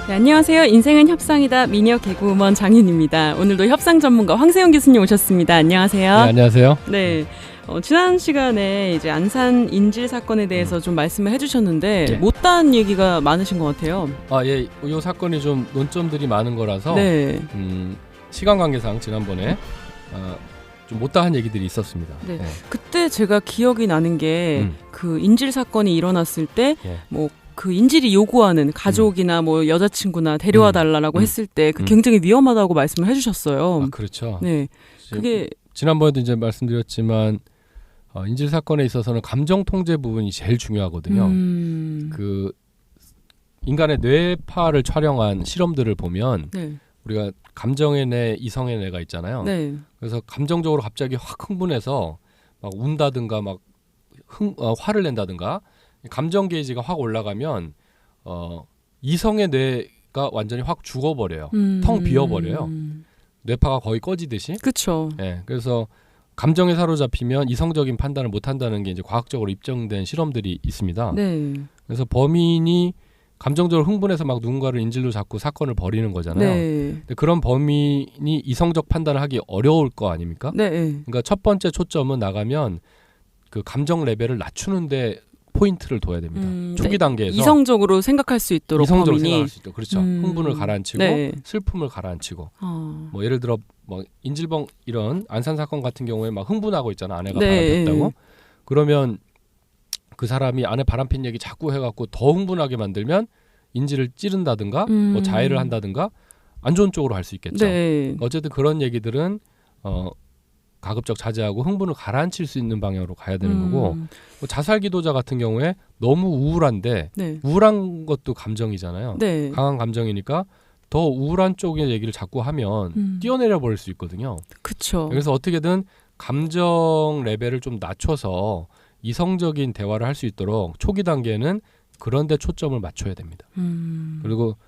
네, 안녕하세요. 인생은 협상이다. 미녀 개그우먼 장윤입니다. 오늘도 협상 전문가 황세영 교수님 오셨습니다. 안녕하세요. 네, 안녕하세요. 네. 지난 시간에 이제 안산 인질 사건에 대해서 좀 말씀을 해주셨는데 네. 못다한 얘기가 많으신 것 같아요. 예, 이 사건이 좀 논점들이 많은 거라서 네. 시간 관계상 지난번에 좀 못다한 얘기들이 있었습니다. 네. 그때 제가 기억이 나는 게 그 인질 사건이 일어났을 때 뭐 그 인질이 요구하는 가족이나 뭐 여자친구나 데려와 달라고 했을 때 그 굉장히 위험하다고 말씀을 해주셨어요. 그렇죠. 네. 그게 지난번에도 이제 말씀드렸지만 인질 사건에 있어서는 감정 통제 부분이 제일 중요하거든요. 그 인간의 뇌파를 촬영한 실험들을 보면 네. 우리가 감정의 뇌, 이성의 뇌가 있잖아요. 네. 그래서 감정적으로 갑자기 확 흥분해서 막 운다든가 막 화를 낸다든가 감정 게이지가 확 올라가면 이성의 뇌가 완전히 확 죽어버려요. 텅 비어버려요. 뇌파가 거의 꺼지듯이. 그렇죠. 네, 그래서 감정에 사로잡히면 이성적인 판단을 못한다는 게 이제 과학적으로 입증된 실험들이 있습니다. 네. 그래서 범인이 감정적으로 흥분해서 막 누군가를 인질로 잡고 사건을 벌이는 거잖아요. 네. 근데 그런 범인이 이성적 판단을 하기 어려울 거 아닙니까? 네. 그러니까 첫 번째 초점은 나가면 그 감정 레벨을 낮추는데 포인트를 둬야 됩니다. 초기 단계에서 이성적으로 생각할 수 있도록 이성적으로 범인이 생각할 수 있도록. 그렇죠. 흥분을 가라앉히고 네. 슬픔을 가라앉히고 뭐 예를 들어 뭐 인질범 이런 안산 사건 같은 경우에 막 흥분하고 있잖아. 아내가 네. 바람폈다고. 그러면 그 사람이 아내 바람핀 얘기 자꾸 해갖고 더 흥분하게 만들면 인질을 찌른다든가 뭐 자해를 한다든가 안 좋은 쪽으로 갈 수 있겠죠. 네. 어쨌든 그런 얘기들은 가급적 자제하고 흥분을 가라앉힐 수 있는 방향으로 가야 되는 거고 뭐 자살 기도자 같은 경우에 너무 우울한데 네. 우울한 것도 감정이잖아요. 네. 강한 감정이니까 더 우울한 쪽의 얘기를 자꾸 하면 뛰어내려 버릴 수 있거든요. 그렇죠. 그래서 어떻게든 감정 레벨을 좀 낮춰서 이성적인 대화를 할 수 있도록 초기 단계에는 그런 데 초점을 맞춰야 됩니다. 그리고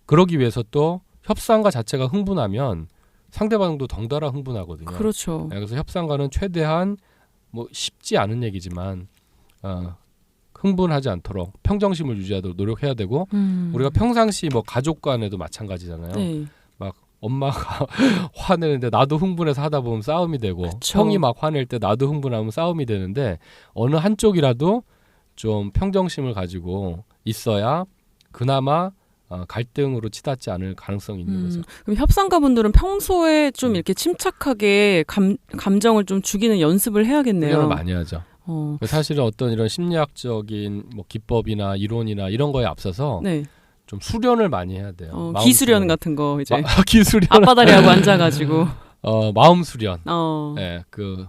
그러기 위해서 또 협상가 자체가 흥분하면 상대방도 덩달아 흥분하거든요. 그렇죠. 그래서 협상가는 최대한 뭐 쉽지 않은 얘기지만 흥분하지 않도록 평정심을 유지하도록 노력해야 되고 우리가 평상시 뭐 가족 간에도 마찬가지잖아요. 네. 막 엄마가 화내는데 나도 흥분해서 하다 보면 싸움이 되고 그쵸. 형이 막 화낼 때 나도 흥분하면 싸움이 되는데 어느 한쪽이라도 좀 평정심을 가지고 있어야 그나마 갈등으로 치닫지 않을 가능성이 있는 거죠. 그럼 협상가분들은 평소에 좀 이렇게 침착하게 감정을 좀 죽이는 연습을 해야겠네요. 훈련을 많이 하죠. 사실은 어떤 이런 심리학적인 뭐 기법이나 이론이나 이런 거에 앞서서 네. 좀 수련을 많이 해야 돼요. 기수련 같은 거 이제 기수련 앞바다리하고 앉아가지고 마음 수련. 네. 그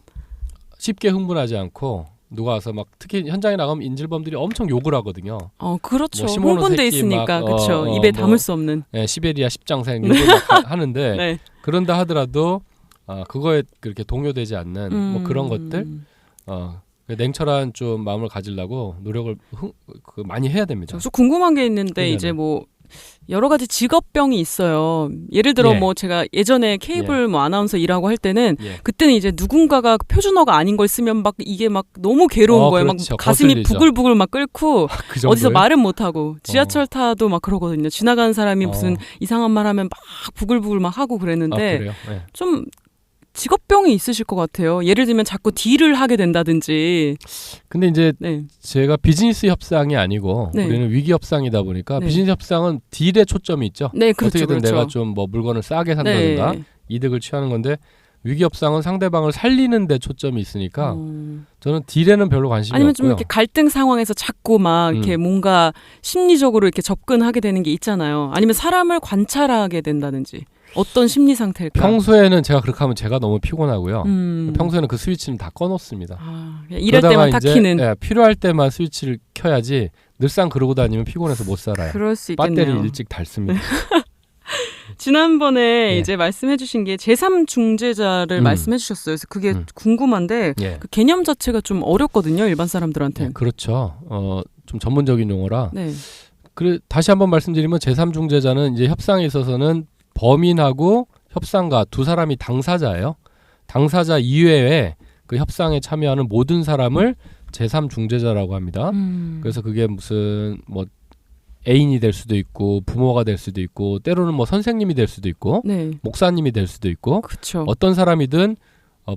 쉽게 흥분하지 않고 누가 와서 막 특히 현장에 나가면 인질범들이 엄청 욕을 하거든요. 그렇죠. 뭐 흥분돼 있으니까 그렇죠. 입에 담을 수 없는. 시베리아 십장생 욕을 막 하는데 네. 그런다 하더라도 그거에 그렇게 동요되지 않는 뭐 그런 것들 냉철한 좀 마음을 가지려고 노력을 많이 해야 됩니다. 저 궁금한 게 있는데 이제 뭐 여러 가지 직업병이 있어요. 예를 들어 뭐 제가 예전에 케이블 뭐 아나운서 일하고 할 때는 그때는 이제 누군가가 표준어가 아닌 걸 쓰면 막 이게 막 너무 괴로운 거예요. 그렇죠. 막 가슴이 거슬리죠. 부글부글 막 끓고 그 어디서 말은 못 하고 지하철 타도 막 그러거든요. 지나가는 사람이 무슨 이상한 말 하면 막 부글부글 막 하고 그랬는데 그래요? 네. 좀 직업병이 있으실 것 같아요. 예를 들면 자꾸 딜을 하게 된다든지. 근데 이제 네. 제가 비즈니스 협상이 아니고 네. 우리는 위기 협상이다 보니까 네. 비즈니스 협상은 딜에 초점이 있죠. 네, 그렇죠. 어떻게든 그렇죠. 내가 좀 뭐 물건을 싸게 산다든가 네. 이득을 취하는 건데 위기 협상은 상대방을 살리는 데 초점이 있으니까 저는 딜에는 별로 관심이 아니면 없고요. 좀 이렇게 갈등 상황에서 자꾸 막 이렇게 뭔가 심리적으로 이렇게 접근하게 되는 게 있잖아요. 아니면 사람을 관찰하게 된다든지. 어떤 심리 상태일까? 평소에는 제가 그렇게 하면 제가 너무 피곤하고요. 평소에는 그 스위치는 다 꺼놓습니다. 일할 때만 딱 키는. 필요할 때만 스위치를 켜야지 늘상 그러고 다니면 피곤해서 못 살아요. 그럴 수 있겠네요. 배터리 일찍 닳습니다. 지난번에 이제 말씀해주신 게 제3중재자를 말씀해주셨어요. 그래서 그게 궁금한데 그 개념 자체가 좀 어렵거든요. 일반 사람들한테. 그렇죠. 좀 전문적인 용어라. 네. 다시 한번 말씀드리면 제3중재자는 이제 협상에 있어서는 범인하고 협상가 두 사람이 당사자예요. 당사자 이외에 그 협상에 참여하는 모든 사람을 제3중재자라고 합니다. 그래서 그게 무슨 뭐 애인이 될 수도 있고 부모가 될 수도 있고 때로는 뭐 선생님이 될 수도 있고 네. 목사님이 될 수도 있고 그쵸. 어떤 사람이든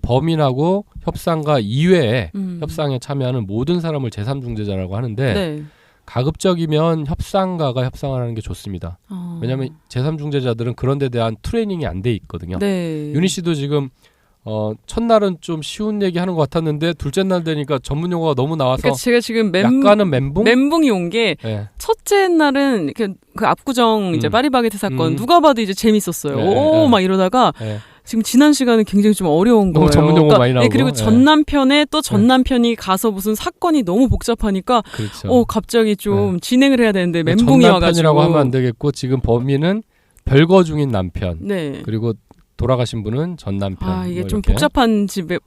범인하고 협상가 이외에 협상에 참여하는 모든 사람을 제3중재자라고 하는데 네. 가급적이면 협상가가 협상을 하는 게 좋습니다. 왜냐하면 제3중재자들은 그런 데 대한 트레이닝이 안 돼 있거든요. 네. 윤희 씨도 지금 첫날은 좀 쉬운 얘기 하는 것 같았는데 둘째 날 되니까 전문 용어가 너무 나와서 그러니까 제가 지금 약간은 멘붕이 온 게 네. 첫째 날은 그 압구정 이제 파리바게트 사건 누가 봐도 이제 재밌었어요. 네, 오 네. 막 이러다가 네. 지금 지난 시간은 굉장히 좀 어려운 너무 거예요. 전문 용어 많이 나오고. 그리고 네. 전 남편에 또 전 남편이 가서 무슨 사건이 너무 복잡하니까 그렇죠. 갑자기 좀 네. 진행을 해야 되는데 멘붕이 전 와가지고. 남편이라고 하면 안 되겠고 지금 범인은 별거 중인 남편. 네. 그리고 돌아가신 분은 전 남편. 이게 뭐 좀 이렇게. 복잡한 집에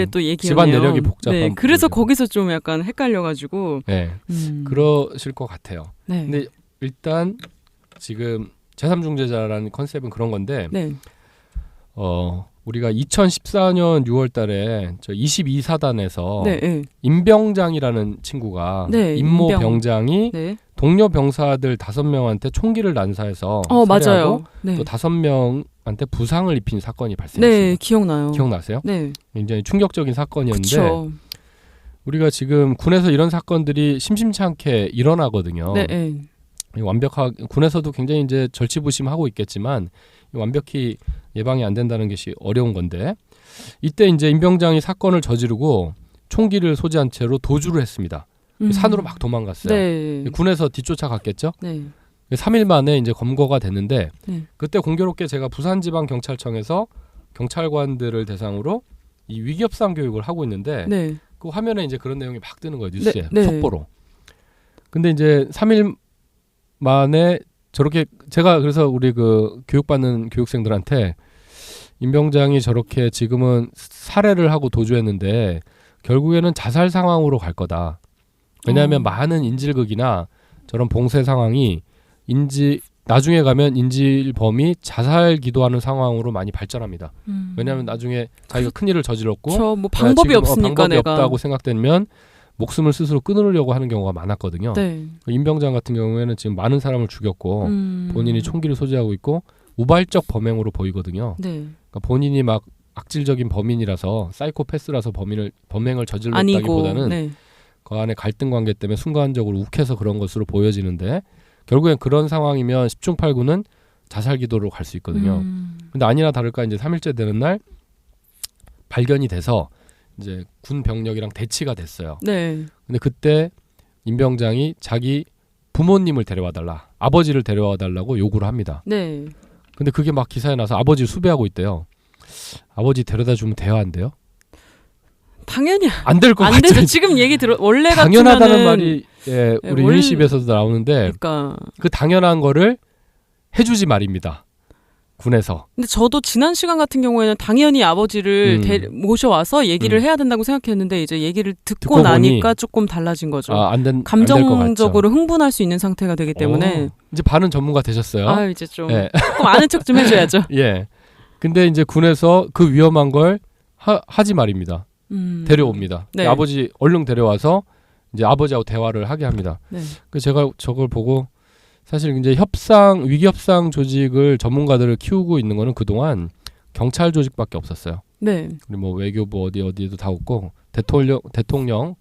또 얘기예요. 집안 내력이 복잡한. 네, 그래서 부분이죠. 거기서 좀 약간 헷갈려가지고. 네. 그러실 것 같아요. 네. 근데 일단 지금 제3중재자라는 컨셉은 그런 건데 네. 우리가 2014년 6월달에 저 22사단에서 네, 네. 임병장이라는 친구가 네, 임모 임병. 병장이 네. 동료 병사들 5명한테 총기를 난사해서 맞아요. 살해하고 네. 또 5명한테 부상을 입힌 사건이 발생했어요. 네, 기억나요. 기억나세요? 네. 굉장히 충격적인 사건이었는데 그쵸. 우리가 지금 군에서 이런 사건들이 심심치 않게 일어나거든요. 네, 네. 완벽하게 군에서도 굉장히 이제 절치부심하고 있겠지만 완벽히 예방이 안 된다는 것이 어려운 건데 이때 이제 임병장이 사건을 저지르고 총기를 소지한 채로 도주를 했습니다. 산으로 막 도망갔어요. 네. 군에서 뒤쫓아갔겠죠. 네. 3일 만에 이제 검거가 됐는데 네. 그때 공교롭게 제가 부산지방경찰청에서 경찰관들을 대상으로 이 위기협상 교육을 하고 있는데 네. 그 화면에 이제 그런 내용이 막 뜨는 거예요. 뉴스에 네. 속보로. 근데 이제 3일 만에 저렇게 제가 그래서 우리 그 교육받는 교육생들한테 임병장이 저렇게 지금은 살해를 하고 도주했는데 결국에는 자살 상황으로 갈 거다. 왜냐하면 많은 인질극이나 저런 봉쇄 상황이 나중에 가면 인질범이 자살 기도하는 상황으로 많이 발전합니다. 왜냐하면 나중에 자기가 큰 일을 저질렀고 뭐 방법이 없으니까 방법이 내가 없다고 생각되면 목숨을 스스로 끊으려고 하는 경우가 많았거든요. 네. 임병장 같은 경우에는 지금 많은 사람을 죽였고 본인이 총기를 소지하고 있고 우발적 범행으로 보이거든요. 네. 그러니까 본인이 막 악질적인 범인이라서 사이코패스라서 범행을 저질렀다기보다는 네. 그 안에 갈등 관계 때문에 순간적으로 욱해서 그런 것으로 보여지는데 결국엔 그런 상황이면 10중 8구는 자살 기도로 갈 수 있거든요. 근데 아니나 다를까 이제 3일째 되는 날 발견이 돼서 이제 군 병력이랑 대치가 됐어요. 네. 근데 그때 임병장이 자기 부모님을 데려와 달라, 아버지를 데려와 달라고 요구를 합니다. 네. 근데 그게 막 기사에 나서 아버지를 수배하고 있대요. 아버지 데려다 주면 돼야 안 돼요? 당연히 안 될 것 안 같아요. 되죠. 지금 얘기 들어 원래 당연하다는 같으면은 말이 우리 유니십에서도 나오는데 그러니까 그 당연한 거를 해주지 말입니다. 군에서. 근데 저도 지난 시간 같은 경우에는 당연히 아버지를 모셔와서 얘기를 해야 된다고 생각했는데 이제 얘기를 듣고 나니까 조금 달라진 거죠. 감정적으로 흥분할 수 있는 상태가 되기 때문에 이제 반은 전문가 되셨어요. 이제 좀 조금 아는 척 좀 해줘야죠. 예. 근데 이제 군에서 그 위험한 걸 하지 말입니다. 데려옵니다. 네. 아버지 얼른 데려와서 이제 아버지하고 대화를 하게 합니다. 네. 그래서 제가 저걸 보고 사실 이제 위기 협상 조직을 전문가들을 키우고 있는 거는 그동안 경찰 조직밖에 없었어요. 네. 그리고 뭐 외교부 어디에도 다 없고 대통령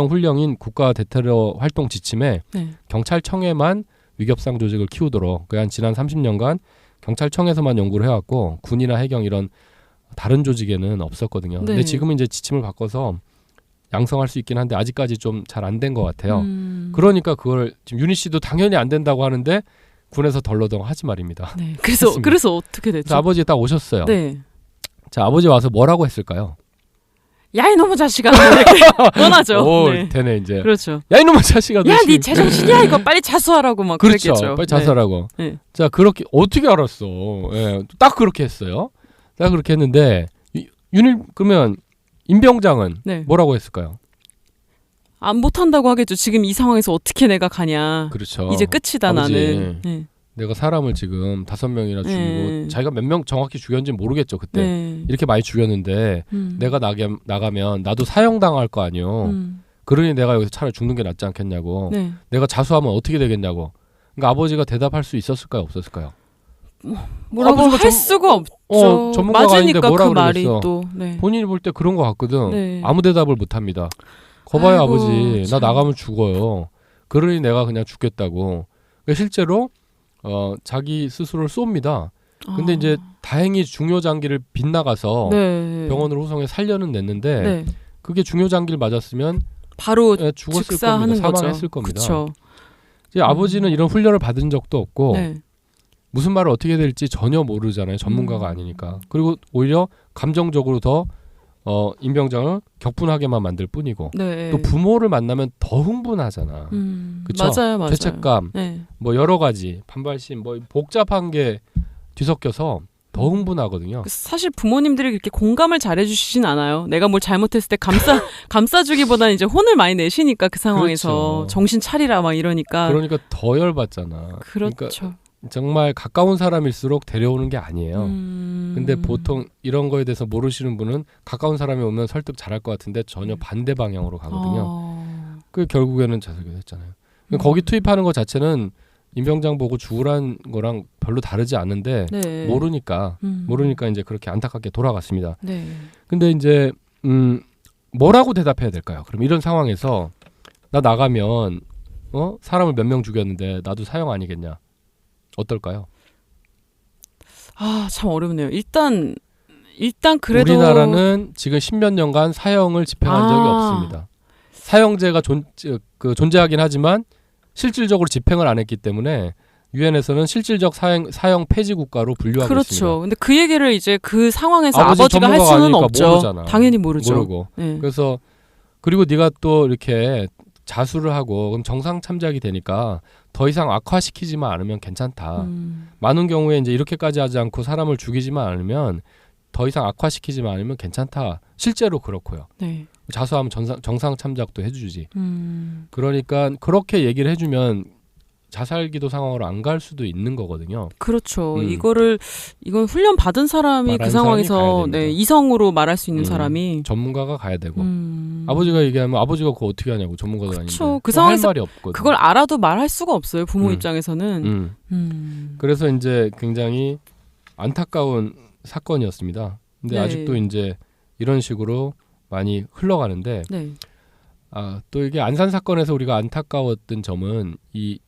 훈령인 국가 대테러 활동 지침에 경찰청에만 위기 협상 조직을 키우도록 한 지난 30년간 경찰청에서만 연구를 해왔고 군이나 해경 이런 다른 조직에는 없었거든요. 근데 지금은 이제 지침을 바꿔서 양성할 수 있긴 한데 아직까지 좀 잘 안 된 것 같아요. 그러니까 그걸 지금 윤희 씨도 당연히 안 된다고 하는데 군에서 덜러덩 하지 말입니다. 네. 그래서 어떻게 됐죠? 아버지 딱 오셨어요. 네. 자, 아버지 와서 뭐라고 했을까요? 야 이놈의 자식아 원하죠. 오, 되네 이제. 그렇죠. 야 이놈의 자식아. 야 네 제정신이야 이거 빨리 자수하라고 막 그렇죠. 그랬겠죠. 빨리 자수하라고. 네. 자 그렇게 어떻게 알았어? 예, 딱 그렇게 했어요. 딱 그렇게 했는데 그러면 임병장은 뭐라고 했을까요? 못한다고 하겠죠. 지금 이 상황에서 어떻게 내가 가냐. 그렇죠. 이제 끝이다 아버지, 나는. 내가 사람을 지금 5명이나 죽이고 자기가 몇 명 정확히 죽였는지 모르겠죠 그때. 이렇게 많이 죽였는데 내가 나가면 나도 사형당할 거 아니에요. 그러니 내가 여기서 차라리 죽는 게 낫지 않겠냐고. 네. 내가 자수하면 어떻게 되겠냐고. 그러니까 아버지가 대답할 수 있었을까요? 없었을까요? 뭐라고 할 수가 없죠. 전문가가 아닌데 맞으니까 뭐라 그 말이 그러겠어. 또. 네. 본인이 볼 때 그런 것 같거든. 네. 아무 대답을 못합니다. 거봐요 아이고, 아버지. 참. 나 나가면 죽어요. 그러니 내가 그냥 죽겠다고. 그러니까 실제로 자기 스스로를 쏩니다. 근데 이제 다행히 중요 장기를 빗나가서 네. 병원으로 후송해 살려는 냈는데 네. 그게 중요 장기를 맞았으면 바로 죽었을 즉사하는 겁니다. 거죠. 사망했을 겁니다. 그쵸. 이제 아버지는 이런 훈련을 받은 적도 없고 네. 무슨 말을 어떻게 될지 전혀 모르잖아요. 전문가가 아니니까. 그리고 오히려 감정적으로 더 임병장을 격분하게만 만들 뿐이고 네. 또 부모를 만나면 더 흥분하잖아. 그쵸? 맞아요. 죄책감, 네. 뭐 여러 가지 반발심, 뭐 복잡한 게 뒤섞여서 더 흥분하거든요. 사실 부모님들이 그렇게 공감을 잘해주시진 않아요. 내가 뭘 잘못했을 때 감싸주기보다는 이제 혼을 많이 내시니까 그 상황에서 그렇죠. 정신 차리라 막 이러니까. 그러니까 더 열받잖아. 그렇죠. 그러니까 정말 가까운 사람일수록 데려오는 게 아니에요. 근데 보통 이런 거에 대해서 모르시는 분은 가까운 사람이 오면 설득 잘할 것 같은데 전혀 반대 방향으로 가거든요. 그 결국에는 자살이 됐잖아요. 거기 투입하는 것 자체는 임병장 보고 죽으란 거랑 별로 다르지 않은데 네. 모르니까 이제 그렇게 안타깝게 돌아갔습니다. 네. 근데 이제 뭐라고 대답해야 될까요? 그럼 이런 상황에서 나 나가면 사람을 몇 명 죽였는데 나도 사형 아니겠냐? 어떨까요? 참 어렵네요. 일단 그래도 우리나라는 지금 10몇 년간 사형을 집행한 적이 없습니다. 사형제가 존재하긴 하지만 실질적으로 집행을 안 했기 때문에 유엔에서는 실질적 사형 폐지 국가로 분류하고 그렇죠. 있습니다. 근데 그 얘기를 이제 그 상황에서 아버지 아버지가 할 전문가가 수는 아니니까 없죠. 모르잖아. 당연히 모르죠. 모르고. 네. 그래서 그리고 네가 또 이렇게 자수를 하고 그럼 정상 참작이 되니까 더 이상 악화시키지만 않으면 괜찮다. 많은 경우에 이제 이렇게까지 하지 않고 사람을 죽이지만 않으면 더 이상 악화시키지만 않으면 괜찮다. 실제로 그렇고요. 네. 자수하면 정상 참작도 해주지. 그러니까 그렇게 얘기를 해주면 자살기도 상황으로 안 갈 수도 있는 거거든요. 그렇죠. 이건 훈련 받은 사람이 그 상황에서 이성으로 말할 수 있는 사람이 전문가가 가야 되고 아버지가 얘기하면 아버지가 그거 어떻게 하냐고 전문가도 그쵸. 아닌데 그 상황에서 할 말이 없거든. 그걸 알아도 말할 수가 없어요. 부모 입장에서는. 그래서 이제 굉장히 안타까운 사건이었습니다. 근데 네. 아직도 이제 이런 식으로 많이 흘러가는데 네. 또 이게 안산 사건에서 우리가 안타까웠던 점은 이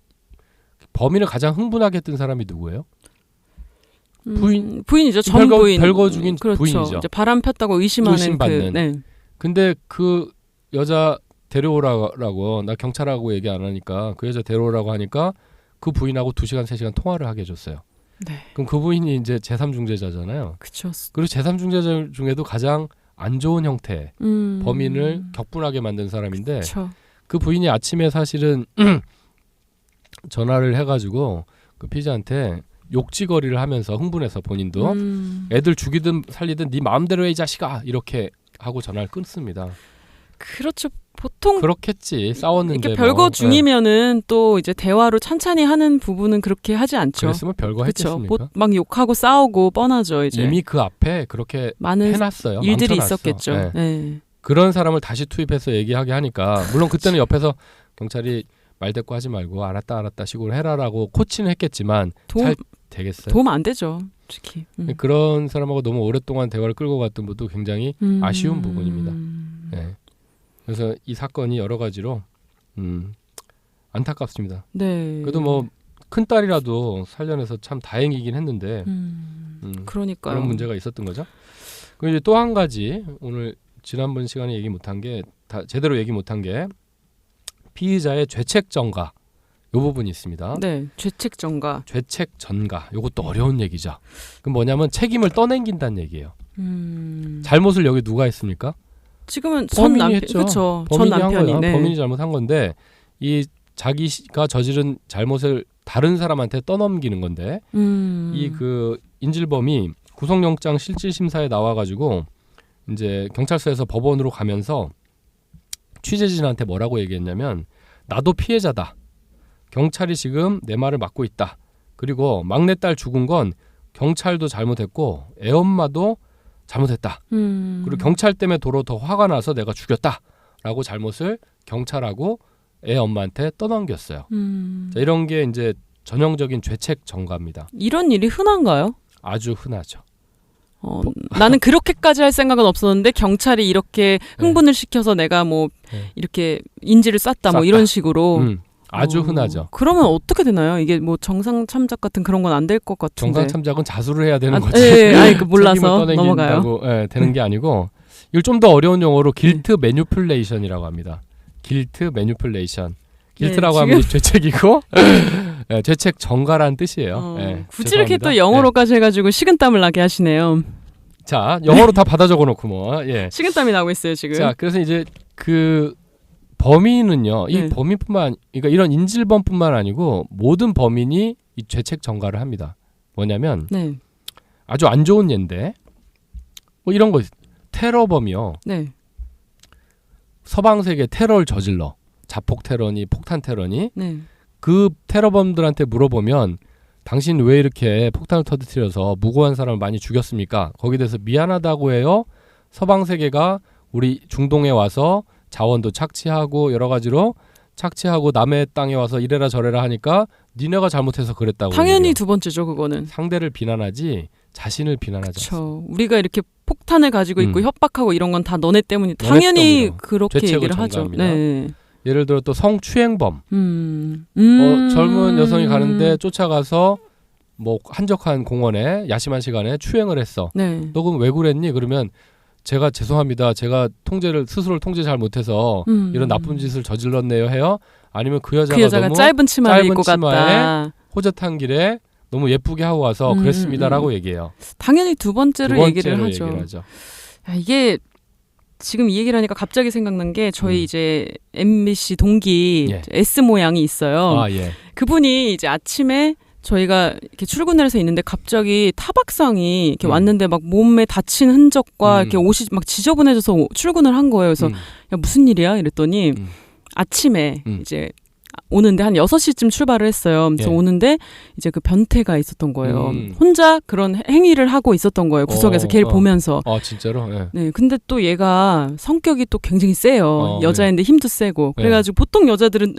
범인을 가장 흥분하게 했던 사람이 누구예요? 부인이죠. 전 부인. 별거 중인 그렇죠. 부인이죠. 이제 바람 폈다고 의심받는. 네. 근데 그 여자 데려오라고 나 경찰하고 얘기 안 하니까 그 여자 데려오라고 하니까 그 부인하고 2시간 3시간 통화를 하게 해줬어요. 네. 그럼 그 부인이 이제 제3중재자잖아요. 그렇죠. 그리고 제3중재자 중에도 가장 안 좋은 형태 범인을 격분하게 만든 사람인데 그쵸. 그 부인이 아침에 사실은 전화를 해가지고 그 피자한테 욕지거리를 하면서 흥분해서 본인도 애들 죽이든 살리든 네 마음대로 해 이 자식아 이렇게 하고 전화를 끊습니다. 그렇죠. 보통 그렇겠지. 싸웠는데 이렇게 별거 중이면은 또 이제 대화로 찬찬히 하는 부분은 그렇게 하지 않죠. 그랬으면 별거 했겠습니까? 막 욕하고 싸우고 뻔하죠. 이제 이미 그 앞에 그렇게 많은 해놨어요. 일들이 망쳐놨어. 있었겠죠. 네. 네. 그런 사람을 다시 투입해서 얘기하게 하니까 물론 그때는 옆에서 경찰이 말대꾸 하지 말고 알았다 식으로 해라라고 코치는 했겠지만 잘 되겠어요? 도움 안 되죠. 솔직히. 그런 사람하고 너무 오랫동안 대화를 끌고 갔던 것도 굉장히 아쉬운 부분입니다. 네. 그래서 이 사건이 여러 가지로 안타깝습니다. 네. 그래도 뭐 큰딸이라도 살려내서 참 다행이긴 했는데 그러니까요. 그런 문제가 있었던 거죠. 그리고 이제 또 한 가지 오늘 지난번 시간에 얘기 못한 게 제대로 얘기 못한 게 피의자의 죄책 전가 요 부분이 있습니다. 네, 죄책 전가. 죄책 전가. 요것도 어려운 얘기죠. 그럼 뭐냐면 책임을 떠넘긴다는 얘기예요. 잘못을 여기 누가 했습니까? 지금은 전 남편, 그렇죠. 전 남편이. 네. 범인이 잘못한 건데 이 자기가 저지른 잘못을 다른 사람한테 떠넘기는 건데 이 그 인질범이 구속영장 실질심사에 나와가지고 이제 경찰서에서 법원으로 가면서 취재진한테 뭐라고 얘기했냐면 나도 피해자다. 경찰이 지금 내 말을 막고 있다. 그리고 막내딸 죽은 건 경찰도 잘못했고 애엄마도 잘못했다. 그리고 경찰 때문에 도로 더 화가 나서 내가 죽였다. 라고 잘못을 경찰하고 애 엄마한테 떠넘겼어요. 자, 이런 게 이제 전형적인 죄책 전가입니다. 이런 일이 흔한가요? 아주 흔하죠. 나는 그렇게까지 할 생각은 없었는데 경찰이 이렇게 흥분을 시켜서 내가 뭐 이렇게 인지를 쌌다 뭐 이런 식으로 아주 흔하죠. 그러면 어떻게 되나요? 이게 뭐 정상 참작 같은 그런 건 안 될 것 같은데. 정상 참작은 자수를 해야 되는 거지. 아니 그 몰라서 넘어가요. 되는 게 아니고 이걸 좀 더 어려운 용어로 길트 매니플레이션이라고 합니다. 길트 매니플레이션. 길트라고 하면 죄책이고 죄책 전가라는 뜻이에요. 굳이 이렇게 또 영어로까지 해가지고 식은땀을 나게 하시네요. 자, 영어로 다 받아 적어놓고 뭐. 식은땀이 나고 있어요 지금. 자, 그래서 이제 그 범인은요. 이 범인뿐만, 그러니까 이런 인질범뿐만 아니고 모든 범인이 이 죄책 전가를 합니다. 뭐냐면 아주 안 좋은 예인데 뭐 이런 거 테러범이요. 서방 세계 테러를 저질러. 자폭 테러니 폭탄 테러니 그 테러범들한테 물어보면 당신 왜 이렇게 폭탄을 터뜨려서 무고한 사람을 많이 죽였습니까? 거기에 대해서 미안하다고 해요. 서방 세계가 우리 중동에 와서 자원도 착취하고 여러 가지로 착취하고 남의 땅에 와서 이래라 저래라 하니까 니네가 잘못해서 그랬다고. 당연히 얘기해요. 두 번째죠 그거는. 상대를 비난하지 자신을 비난하지 않습니다. 우리가 이렇게 폭탄을 가지고 있고 협박하고 이런 건 다 너네 때문이 당연히 그렇게 얘기를 하죠. 예를 들어 또 성추행범. 젊은 여성이 가는데 쫓아가서 뭐 한적한 공원에 야심한 시간에 추행을 했어. 너 그럼 왜 그랬니? 그러면 제가 죄송합니다. 제가 스스로를 통제 잘 못해서 이런 나쁜 짓을 저질렀네요 해요. 아니면 그 여자가 너무 짧은 치마를 입고 갔다. 호젓한 길에 너무 예쁘게 하고 와서 그랬습니다라고 얘기해요. 당연히 두 번째로 얘기를 하죠. 야, 이게 지금 이 얘기를 하니까 갑자기 생각난 게 저희 이제 MBC 동기 S 모양이 있어요. 그분이 이제 아침에 저희가 이렇게 출근을 해서 있는데 갑자기 타박상이 이렇게 왔는데 막 몸에 다친 흔적과 이렇게 옷이 막 지저분해져서 출근을 한 거예요. 그래서 야, 무슨 일이야? 이랬더니 아침에 이제 오는데 한 6시쯤 출발을 했어요. 그래서 오는데 이제 그 변태가 있었던 거예요. 혼자 그런 행위를 하고 있었던 거예요. 구석에서 걔를 보면서. 진짜로? 네. 근데 또 얘가 성격이 또 굉장히 세요. 여자인데 힘도 세고. 그래가지고 보통 여자들은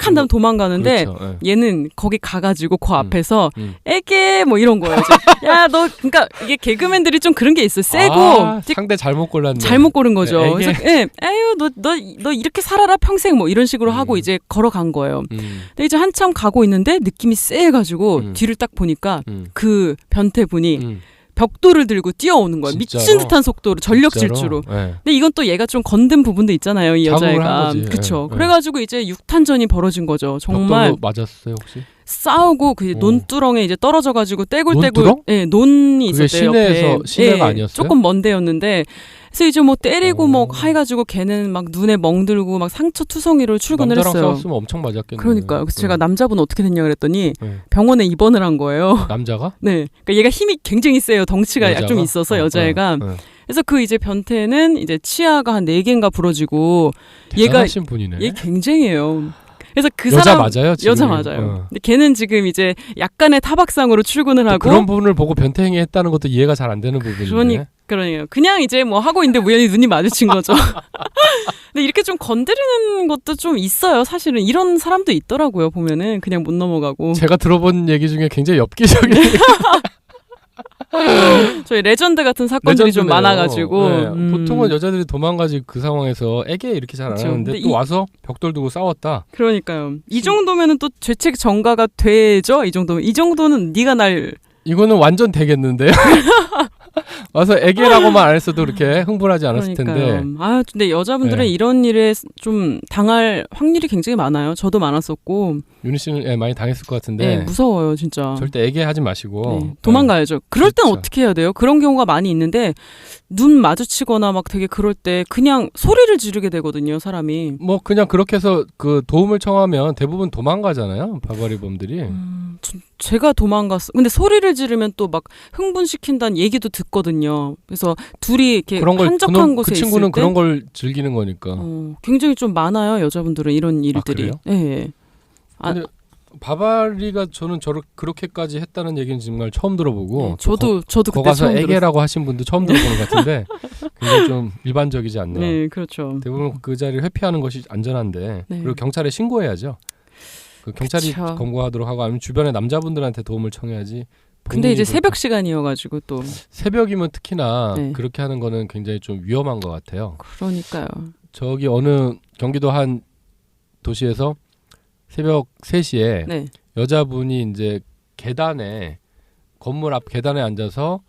한 다음 도망가는데 얘는 거기 가가지고 그 앞에서 애게 뭐 이런 거예요. 야, 너 그러니까 이게 개그맨들이 좀 그런 게 있어요. 세고 상대 잘못 골랐네. 잘못 고른 거죠. 그래서 에휴 너 이렇게 살아라 평생 뭐 이런 식으로 하고 이제 걸어간 거예요. 근데 이제 한참 가고 있는데 느낌이 쎄가지고 뒤를 딱 보니까 그 변태분이 벽돌을 들고 뛰어오는 거예요. 진짜로? 미친 듯한 속도로 전력 질주로. 근데 이건 또 얘가 좀 건든 부분도 있잖아요. 이 여자애가. 그렇죠. 그래가지고 이제 육탄전이 벌어진 거죠. 정말. 벽돌로 맞았어요 혹시? 싸우고 그 논두렁에 이제 떨어져가지고 떼굴떼굴. 논이 있었대요. 시내에서 시내가 아니었어요? 조금 먼 데였는데. 그래서 이제 뭐 때리고 뭐 해가지고 걔는 막 눈에 멍들고 막 상처 투성이로 출근을 했어요. 남자랑 싸웠으면 엄청 맞았겠네요. 그러니까요. 그래서 제가 남자분 어떻게 됐냐 그랬더니 병원에 입원을 한 거예요. 남자가? 네. 그러니까 얘가 힘이 굉장히 세요. 덩치가 좀 있어서 여자애가. 그래서 그 이제 변태는 이제 치아가 한 4개인가 부러지고 대단하신 분이네. 얘 굉장해요. 그래서 그 여자 사람 맞아요? 지금? 여자 맞아요. 근데 걔는 지금 이제 약간의 타박상으로 출근을 하고 그런 부분을 보고 변태 행위 했다는 것도 이해가 잘 안 되는 부분이네. 그러네요. 그냥 이제 뭐 하고 있는데 우연히 눈이 마주친 거죠. 근데 이렇게 좀 건드리는 것도 좀 있어요. 사실은 이런 사람도 있더라고요. 보면은 그냥 못 넘어가고. 제가 들어본 얘기 중에 굉장히 엽기적인 저희 레전드 같은 사건들이 좀 많아가지고 보통은 여자들이 도망가지 그 상황에서 애게 이렇게 잘 안 하는데 또 와서 벽돌 두고 싸웠다. 그러니까요. 이 정도면은 또 죄책 전가가 되죠. 이 정도는 네가 날 이거는 완전 되겠는데요. 와서 애기라고만 안 했어도 그렇게 흥분하지 않았을 텐데. 근데 여자분들은 이런 일에 좀 당할 확률이 굉장히 많아요. 저도 많았었고. 윤희 씨는 많이 당했을 것 같은데. 네, 무서워요, 진짜. 절대 애기하지 마시고. 도망가야죠. 그럴 땐 어떻게 해야 돼요? 그런 경우가 많이 있는데 눈 마주치거나 막 되게 그럴 때 그냥 소리를 지르게 되거든요, 사람이. 뭐 그냥 그렇게 해서 그 도움을 청하면 대부분 도망가잖아요, 바바리범들이. 제가 근데 소리를 지르면 또 막 흥분시킨다는 얘기도 듣거든요. 그래서 둘이 이렇게 한적한 곳에 그 있을 친구는 때 그런 걸 즐기는 거니까. 굉장히 좀 많아요, 여자분들은 이런 일들이. 그래요? 네. 근데 바바리가 저는 그렇게까지 했다는 얘기는 정말 처음 들어보고 네, 저도 그때 가서 처음 애게라고 하신 분도 처음 들어보는 것 같은데 굉장히 좀 일반적이지 않네요. 네, 그렇죠. 대부분 그 자리를 회피하는 것이 안전한데 네. 그리고 경찰에 신고해야죠. 그 경찰이 그쵸. 검거하도록 하고 아니면 주변에 남자분들한테 도움을 청해야지. 근데 이제 새벽 시간이어가지고 또 새벽이면 특히나 네. 그렇게 하는 거는 굉장히 좀 위험한 것 같아요. 그러니까요. 저기 어느 경기도 한 도시에서 새벽 3시에 네. 여자분이 이제 건물 앞 계단에 앉아서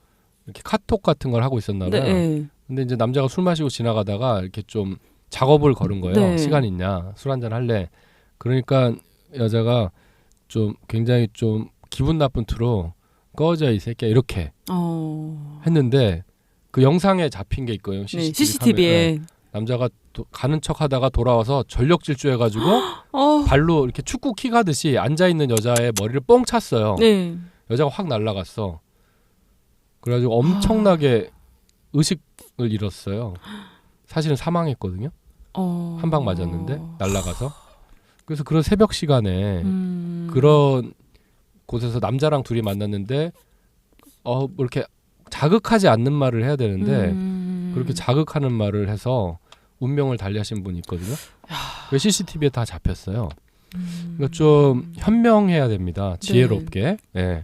이렇게 카톡 같은 걸 하고 있었나 봐요. 네. 근데 이제 남자가 술 마시고 지나가다가 이렇게 좀 작업을 걸은 거예요. 네. 시간 있냐? 술 한잔 할래? 그러니까 여자가 좀 굉장히 좀 기분 나쁜 투로 꺼져 이 새끼야 이렇게 했는데 그 영상에 잡힌 게 있고요. CCTV에 남자가 가는 척하다가 돌아와서 전력 질주해가지고 발로 이렇게 축구 킥 하듯이 앉아 있는 여자의 머리를 뻥 찼어요. 네. 여자가 확 날아갔어. 그래가지고 엄청나게 의식을 잃었어요. 사실은 사망했거든요. 한 방 맞았는데 날아가서. 그래서 그런 새벽 시간에 그런 곳에서 남자랑 둘이 만났는데 뭐 이렇게 자극하지 않는 말을 해야 되는데 그렇게 자극하는 말을 해서 운명을 달리하신 분이 있거든요. 그 CCTV에 다 잡혔어요. 그러니까 좀 현명해야 됩니다. 지혜롭게. 네.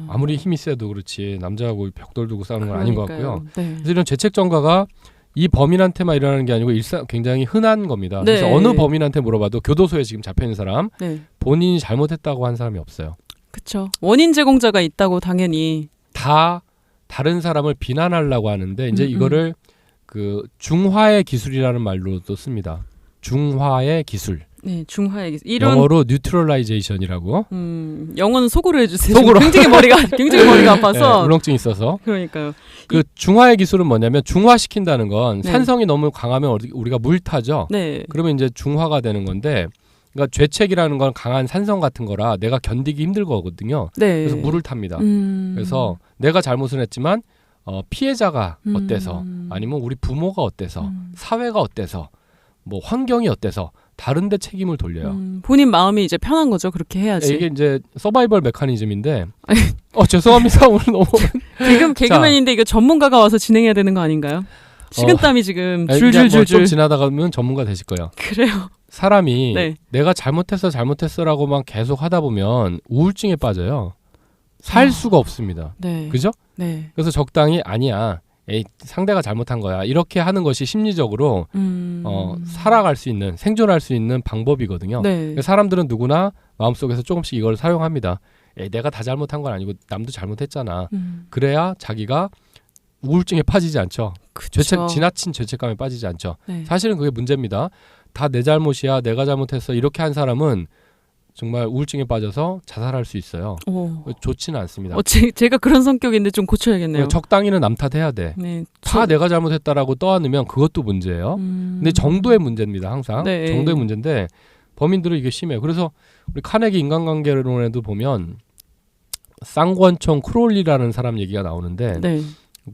아무리 힘이 세도 그렇지 남자하고 벽돌 두고 싸우는 건 아닌 것 같고요. 네. 그래서 이런 죄책 전가가 이 범인한테만 일어나는 게 아니고 굉장히 흔한 겁니다. 네. 그래서 어느 범인한테 물어봐도 교도소에 지금 잡혀 있는 사람 네. 본인이 잘못했다고 한 사람이 없어요. 그렇죠. 원인 제공자가 있다고 당연히 다 다른 사람을 비난하려고 하는데 이제 이거를 그 중화의 기술이라는 말로도 씁니다. 중화의 기술. 네, 중화의 기술. 이런 영어로 뉴트럴라이제이션이라고. 영어는 속으로 해주세요. 속으로. 굉장히 머리가 아파서. 네, 울렁증 있어서. 그러니까요. 그 중화의 기술은 뭐냐면 중화시킨다는 건 네. 산성이 너무 강하면 우리가 물타죠. 네. 그러면 이제 중화가 되는 건데, 그러니까 죄책이라는 건 강한 산성 같은 거라 내가 견디기 힘들 거거든요. 네. 그래서 물을 탑니다. 그래서 내가 잘못은 했지만 피해자가 어때서, 아니면 우리 부모가 어때서, 사회가 어때서, 뭐 환경이 어때서 다른데 책임을 돌려요. 본인 마음이 이제 편한 거죠. 그렇게 해야지. 이게 이제 서바이벌 메커니즘인데. 죄송합니다. 오늘 너무 개그맨인데 이거 전문가가 와서 진행해야 되는 거 아닌가요? 식은땀이 지금 줄줄줄줄. 좀 지나다가면 전문가 되실 거예요. 그래요. 사람이 네. 내가 잘못했어라고만 계속 하다 보면 우울증에 빠져요. 살 수가 없습니다. 네. 그죠? 네. 그래서 적당히 아니야. 상대가 잘못한 거야. 이렇게 하는 것이 심리적으로 살아갈 수 있는, 생존할 수 있는 방법이거든요. 네. 사람들은 누구나 마음속에서 조금씩 이걸 사용합니다. 내가 다 잘못한 건 아니고 남도 잘못했잖아. 그래야 자기가 우울증에 빠지지 않죠. 지나친 죄책감에 빠지지 않죠. 네. 사실은 그게 문제입니다. 다 내 잘못이야, 내가 잘못했어 이렇게 한 사람은 정말 우울증에 빠져서 자살할 수 있어요. 좋지는 않습니다. 제가 그런 성격인데 좀 고쳐야겠네요. 적당히는 남 탓해야 돼. 네, 다 내가 잘못했다라고 떠안으면 그것도 문제예요. 근데 정도의 문제입니다. 항상 네. 정도의 문제인데 범인들은 이게 심해요. 그래서 우리 카네기 인간관계론에도 보면 쌍권총 크롤리라는 사람 얘기가 나오는데 네.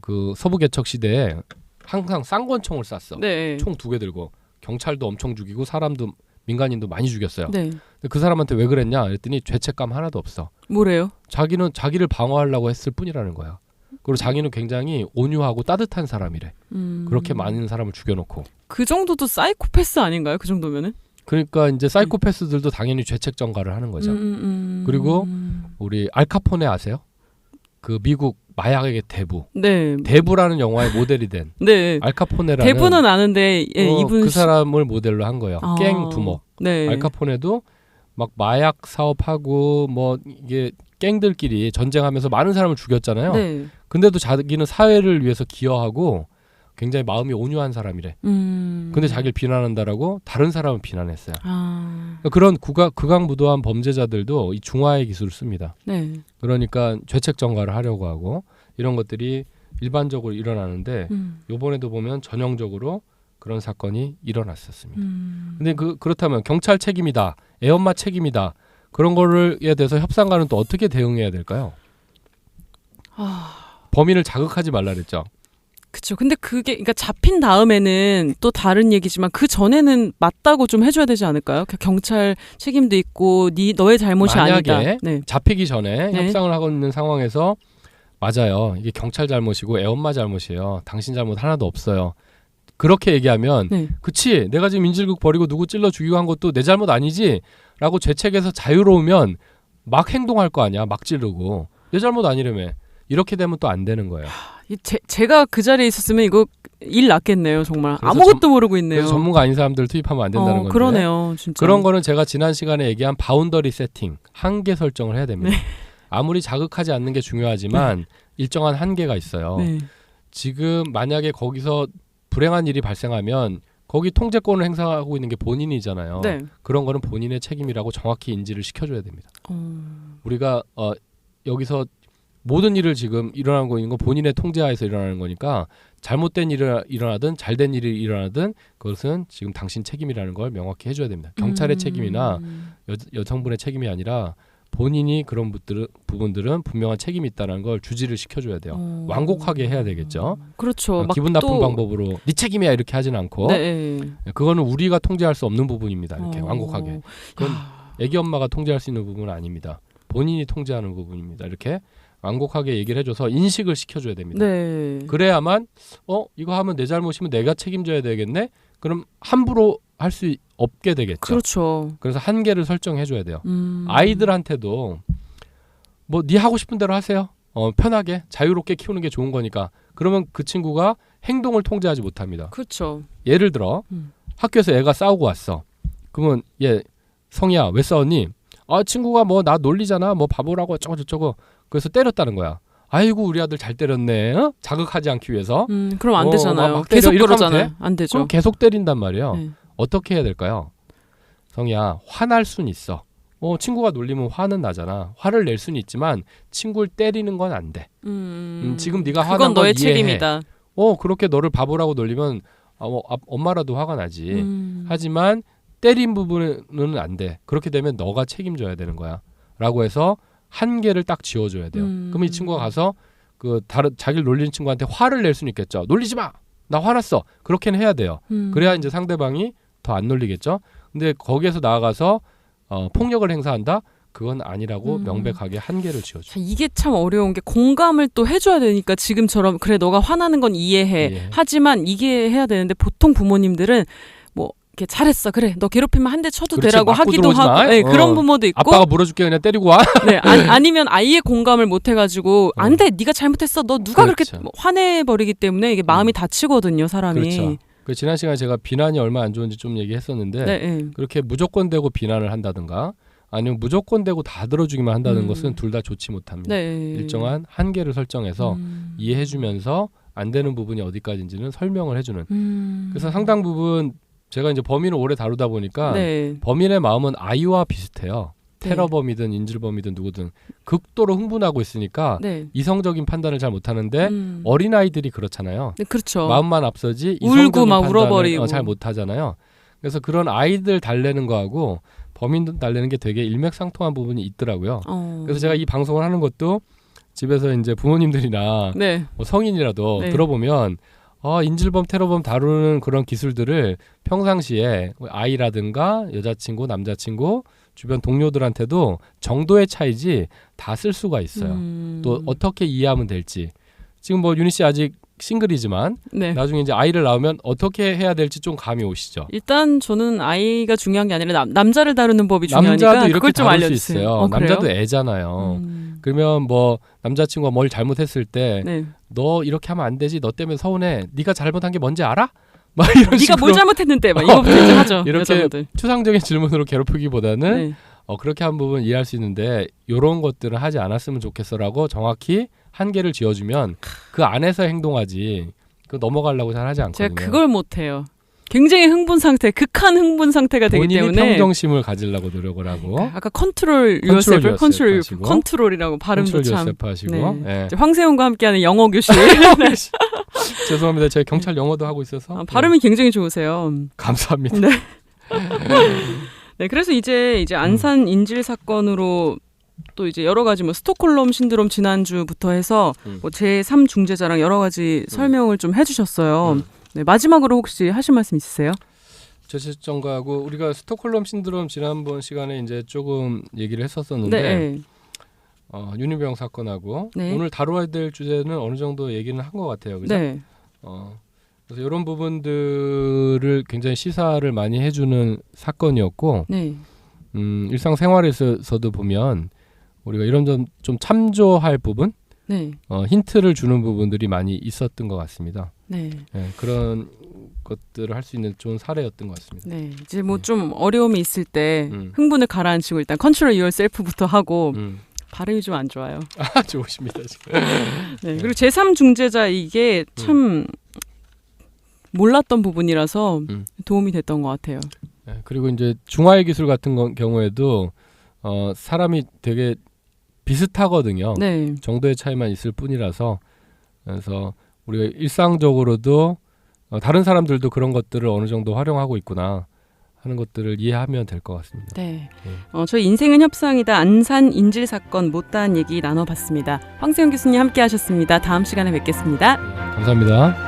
그 서부 개척 시대에 항상 쌍권총을 쐈어. 네. 총 2개 들고 경찰도 엄청 죽이고 사람도 민간인도 많이 죽였어요. 네. 근데 그 사람한테 왜 그랬냐 그랬더니 죄책감 하나도 없어. 뭐래요? 자기는 자기를 방어하려고 했을 뿐이라는 거야. 그리고 자기는 굉장히 온유하고 따뜻한 사람이래. 그렇게 많은 사람을 죽여놓고. 그 정도도 사이코패스 아닌가요? 그 정도면은? 그러니까 이제 사이코패스들도 당연히 죄책 전가를 하는 거죠. 그리고 우리 알카포네 아세요? 그 미국 마약의 대부. 네. 대부라는 영화의 모델이 된. 네. 알카포네라는. 대부는 아는데 이분 그 사람을 모델로 한 거예요. 갱 두목. 네. 알카포네도 막 마약 사업하고 뭐 이게 갱들끼리 전쟁하면서 많은 사람을 죽였잖아요. 네. 근데도 자기는 사회를 위해서 기여하고 굉장히 마음이 온유한 사람이래. 근데 자기를 비난한다라고 다른 사람을 비난했어요. 그런 극악무도한 범죄자들도 이 중화의 기술을 씁니다. 네. 그러니까 죄책 전가를 하려고 하고 이런 것들이 일반적으로 일어나는데 요번에도 보면 전형적으로 그런 사건이 일어났었습니다. 근데 그렇다면 경찰 책임이다, 애엄마 책임이다 그런 거에 대해서 협상가는 또 어떻게 대응해야 될까요? 범인을 자극하지 말라 그랬죠. 그렇죠. 근데 그게 그러니까 잡힌 다음에는 또 다른 얘기지만 그 전에는 맞다고 좀 해줘야 되지 않을까요? 경찰 책임도 있고 너의 잘못이 만약에 아니다. 네. 잡히기 전에 네. 협상을 하고 있는 상황에서 맞아요. 이게 경찰 잘못이고 애엄마 잘못이에요. 당신 잘못 하나도 없어요. 그렇게 얘기하면 네. 그치 내가 지금 인질극 벌이고 누구 찔러 죽이고 한 것도 내 잘못 아니지? 라고 죄책에서 자유로우면 막 행동할 거 아니야. 막 찌르고. 내 잘못 아니라며. 이렇게 되면 또 안 되는 거예요. 제가 그 자리에 있었으면 이거 일 났겠네요. 정말 그래서 아무것도 모르고 있네요. 그래서 전문가 아닌 사람들을 투입하면 안 된다는 건데. 그러네요. 진짜. 그런 거는 제가 지난 시간에 얘기한 바운더리 세팅, 한계 설정을 해야 됩니다. 네. 아무리 자극하지 않는 게 중요하지만 일정한 한계가 있어요. 네. 지금 만약에 거기서 불행한 일이 발생하면 거기 통제권을 행사하고 있는 게 본인이잖아요. 네. 그런 거는 본인의 책임이라고 정확히 인지를 시켜줘야 됩니다. 우리가 여기서 모든 일을 지금 일어나는 거 있는 건 본인의 통제하에서 일어나는 거니까 잘못된 일이 일어나든 잘된 일이 일어나든 그것은 지금 당신 책임이라는 걸 명확히 해줘야 됩니다. 경찰의 책임이나 여성분의 책임이 아니라 본인이 그런 부분들은 분명한 책임이 있다는 걸 주지를 시켜줘야 돼요. 완곡하게 해야 되겠죠. 그렇죠. 기분 나쁜 방법으로 네 책임이야 이렇게 하진 않고 네. 그거는 우리가 통제할 수 없는 부분입니다. 이렇게 완곡하게. 그건 애기 엄마가 통제할 수 있는 부분은 아닙니다. 본인이 통제하는 부분입니다. 이렇게 완곡하게 얘기를 해줘서 인식을 시켜줘야 됩니다. 네. 그래야만 이거 하면 내 잘못이면 내가 책임져야 되겠네. 그럼 함부로 할 수 없게 되겠죠. 그렇죠. 그래서 한계를 설정해줘야 돼요. 아이들한테도 뭐 네 하고 싶은 대로 하세요. 편하게 자유롭게 키우는 게 좋은 거니까. 그러면 그 친구가 행동을 통제하지 못합니다. 그렇죠. 예를 들어 학교에서 애가 싸우고 왔어. 그러면 얘 성희야 왜 싸웠니? 아 친구가 뭐 나 놀리잖아. 뭐 바보라고 어쩌고 저쩌고. 그래서 때렸다는 거야. 아이고 우리 아들 잘 때렸네. 자극하지 않기 위해서. 그럼 안 되잖아요. 막 때려. 계속 이렇게 하면 그러잖아요. 돼? 안 되죠. 그럼 계속 때린단 말이에요. 네. 어떻게 해야 될까요? 성희야 화날 순 있어. 친구가 놀리면 화는 나잖아. 화를 낼 수는 있지만 친구를 때리는 건 안 돼. 지금 네가 화난 그건 건 너의 이해해. 책임이다. 그렇게 너를 바보라고 놀리면 엄마라도 화가 나지. 하지만 때린 부분은 안 돼. 그렇게 되면 너가 책임져야 되는 거야. 라고 해서 한계를 딱 지어줘야 돼요. 그럼 이 친구가 가서 자기를 놀리는 친구한테 화를 낼 수는 있겠죠. 놀리지 마. 나 화났어. 그렇게는 해야 돼요. 그래야 이제 상대방이 더 안 놀리겠죠. 근데 거기에서 나아가서 폭력을 행사한다? 그건 아니라고 명백하게 한계를 지어줘. 이게 참 어려운 게 공감을 또 해줘야 되니까 지금처럼 그래 너가 화나는 건 이해해. 하지만 이게 해야 되는데 보통 부모님들은 뭐 이렇게 잘했어. 그래 너 괴롭히면 한 대 쳐도 그렇지, 되라고 하기도 하고 네, 그런 부모도 있고 아빠가 물어줄게 그냥 때리고 와. 네, 아니면 아예 공감을 못 해가지고 안 돼 네가 잘못했어. 너 누가 그렇죠. 그렇게 화내버리기 때문에 이게 마음이 다치거든요. 사람이. 그렇죠. 지난 시간에 제가 비난이 얼마나 안 좋은지 좀 얘기했었는데 네. 그렇게 무조건 되고 비난을 한다든가 아니면 무조건 되고 다 들어주기만 한다는 것은 둘 다 좋지 못합니다. 네. 일정한 한계를 설정해서 이해해주면서 안 되는 부분이 어디까지인지는 설명을 해주는. 그래서 상당 부분 제가 이제 범인을 오래 다루다 보니까 범인의 마음은 아이와 비슷해요. 테러범이든 인질범이든 누구든 극도로 흥분하고 있으니까 이성적인 판단을 잘 못하는데 어린아이들이 그렇잖아요. 네, 그렇죠. 마음만 앞서지 울고 막 판단을 울어버리고 잘 못하잖아요. 그래서 그런 아이들 달래는 거하고 범인들 달래는 게 되게 일맥상통한 부분이 있더라고요. 그래서 제가 이 방송을 하는 것도 집에서 이제 부모님들이나 뭐 성인이라도 들어보면 인질범, 테러범 다루는 그런 기술들을 평상시에 아이라든가 여자친구, 남자친구, 주변 동료들한테도 정도의 차이지 다 쓸 수가 있어요. 또 어떻게 이해하면 될지. 지금 뭐 유니 씨 아직 싱글이지만 나중에 이제 아이를 낳으면 어떻게 해야 될지 좀 감이 오시죠. 일단 저는 아이가 중요한 게 아니라 남자를 다루는 법이 중요하니까 남자도 그걸 좀 알려주세요. 알려주세요. 남자도 애잖아요. 그러면 뭐 남자친구가 뭘 잘못했을 때 너 이렇게 하면 안 되지. 너 때문에 서운해. 네가 잘못한 게 뭔지 알아? 막 이런 네가 식으로 뭘 잘못했는데 막 이거부터 이제 하죠. 이렇게 여자분들. 추상적인 질문으로 괴롭히기보다는 그렇게 한 부분 이해할 수 있는데 이런 것들은 하지 않았으면 좋겠어라고 정확히 한계를 지어주면 그 안에서 행동하지 그 넘어가려고 잘 하지 않거든요. 제가 그걸 못해요. 굉장히 흥분 상태, 극한 흥분 상태가 되기 본인이 때문에 평정심을 가지려고 노력을 하고 아까 컨트롤 컨트롤이라고 발음도 참 하시고 황세훈과 함께하는 영어 교실 죄송합니다. 제가 경찰 영어도 하고 있어서 발음이 굉장히 좋으세요. 감사합니다. 네, 그래서 이제 안산 인질 사건으로 또 이제 여러 가지 뭐 스톡홀름 신드롬 지난주부터 해서 뭐 제3 중재자랑 여러 가지 설명을 좀 해주셨어요. 네, 마지막으로 혹시 하실 말씀 있으세요? 죄책점가하고 우리가 스톡홀름 신드롬 지난번 시간에 이제 조금 얘기를 했었었는데 네. 윤희병 사건하고 네. 오늘 다뤄야 될 주제는 어느 정도 얘기는 한 것 같아요. 그죠? 네. 그래서 이런 부분들을 굉장히 시사를 많이 해주는 사건이었고 네. 일상생활에서도 보면 우리가 이런 좀 참조할 부분, 네. 힌트를 주는 부분들이 많이 있었던 것 같습니다. 네. 네, 그런 것들을 할 수 있는 좋은 사례였던 것 같습니다. 네. 이제 뭐 좀 어려움이 있을 때 흥분을 가라앉히고 일단 컨트롤 yourself부터 하고 발음이 좀 안 좋아요. 좋으십니다 지금. 네. 그리고 제3 중재자 이게 참 몰랐던 부분이라서 도움이 됐던 것 같아요. 네, 그리고 이제 중화의 기술 같은 경우에도 사람이 되게 비슷하거든요. 네. 정도의 차이만 있을 뿐이라서 그래서 우리가 일상적으로도 다른 사람들도 그런 것들을 어느 정도 활용하고 있구나 하는 것들을 이해하면 될 것 같습니다. 네. 저희 인생은 협상이다 안산 인질 사건 못다한 얘기 나눠봤습니다. 황세영 교수님 함께 하셨습니다. 다음 시간에 뵙겠습니다. 네, 감사합니다.